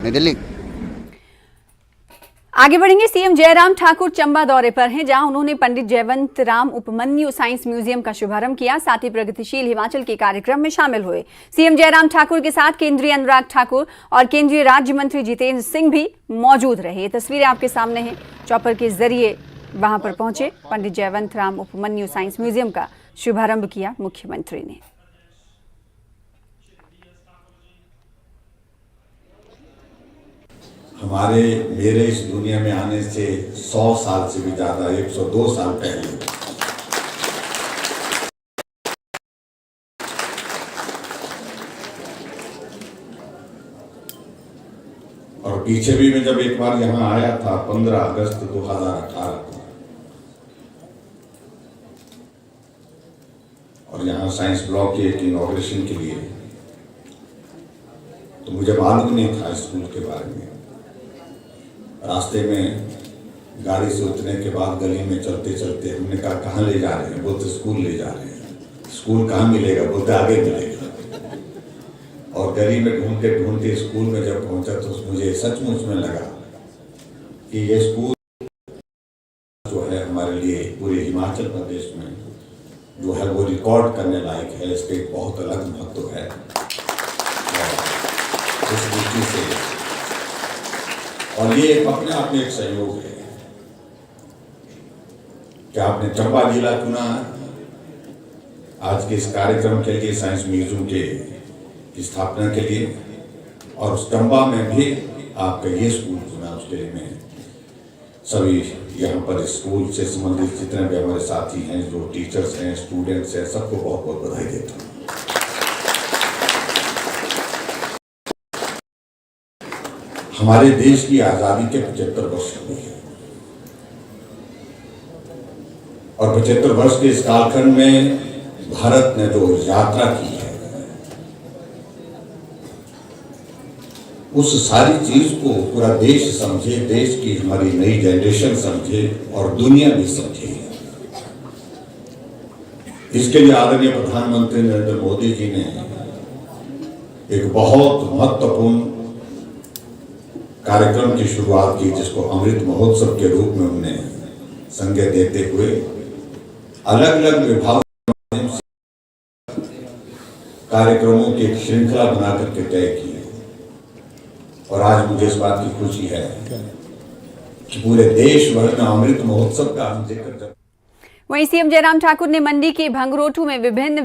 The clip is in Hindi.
नई दिल्ली। आगे बढ़ेंगे। सीएम जयराम ठाकुर चंबा दौरे पर हैं, जहां उन्होंने पंडित जयवंत राम उपमन्यु साइंस म्यूजियम का शुभारंभ किया। साथ ही प्रगतिशील हिमाचल के कार्यक्रम में शामिल हुए। सीएम जयराम ठाकुर के साथ केंद्रीय अनुराग ठाकुर और केंद्रीय राज्य मंत्री जितेंद्र सिंह भी मौजूद रहे। तस्वीरें आपके सामने हैं। चॉपर के जरिए वहां पर पहुंचे पंडित जयवंत राम उपमन्यु साइंस म्यूजियम का शुभारंभ किया मुख्यमंत्री ने। मेरे इस दुनिया में आने से 100 साल से भी ज्यादा 102 साल पहले और पीछे भी मैं जब एक बार यहाँ आया था 15 अगस्त 2018 को, और यहाँ साइंस ब्लॉक के इनॉग्रेशन के लिए, तो मुझे मालूम नहीं था स्कूल के बारे में। रास्ते में गाड़ी से उतरने के बाद गली में चलते चलते हमने कहा कहाँ ले जा रहे हैं? बोलते स्कूल ले जा रहे हैं। स्कूल कहाँ मिलेगा? बोलते आगे मिलेगा। और गली में ढूंढते ढूंढते स्कूल में जब पहुंचा तो मुझे सचमुच में लगा कि ये स्कूल जो है हमारे लिए पूरे हिमाचल प्रदेश में जो है वो रिकॉर्ड करने लायक है। इसका एक बहुत अलग महत्व है। इस दृष्टि से और ये अपने आप में एक सहयोग है कि आपने चंबा जिला चुना आज के इस कार्यक्रम के लिए, साइंस म्यूजियम के स्थापना के लिए, और उस चंबा में भी आपका ये स्कूल चुना। उसके लिए मैं सभी यहाँ पर स्कूल से संबंधित जितने भी हमारे साथी हैं, जो टीचर्स हैं, स्टूडेंट्स हैं, सबको बहुत बहुत बधाई देता हूँ। हमारे देश की आजादी के 75 वर्ष हुए हैं और 75 वर्ष के इस कालखंड में भारत ने जो यात्रा की है, उस सारी चीज को पूरा देश समझे, देश की हमारी नई जनरेशन समझे और दुनिया भी समझे। इसके लिए आदरणीय प्रधानमंत्री नरेंद्र मोदी जी ने एक बहुत महत्वपूर्ण कार्यक्रम की शुरुआत की, जिसको अमृत महोत्सव के रूप में उन्होंने संज्ञा देते हुए अलग अलग विभागों कार्यक्रमों की एक श्रृंखला बना करके तय की। और आज मुझे इस बात की खुशी है कि पूरे देश भर में अमृत महोत्सव का जिक्र। वहीं सीएम जयराम ठाकुर ने मंडी के भंगरोटू में विभिन्न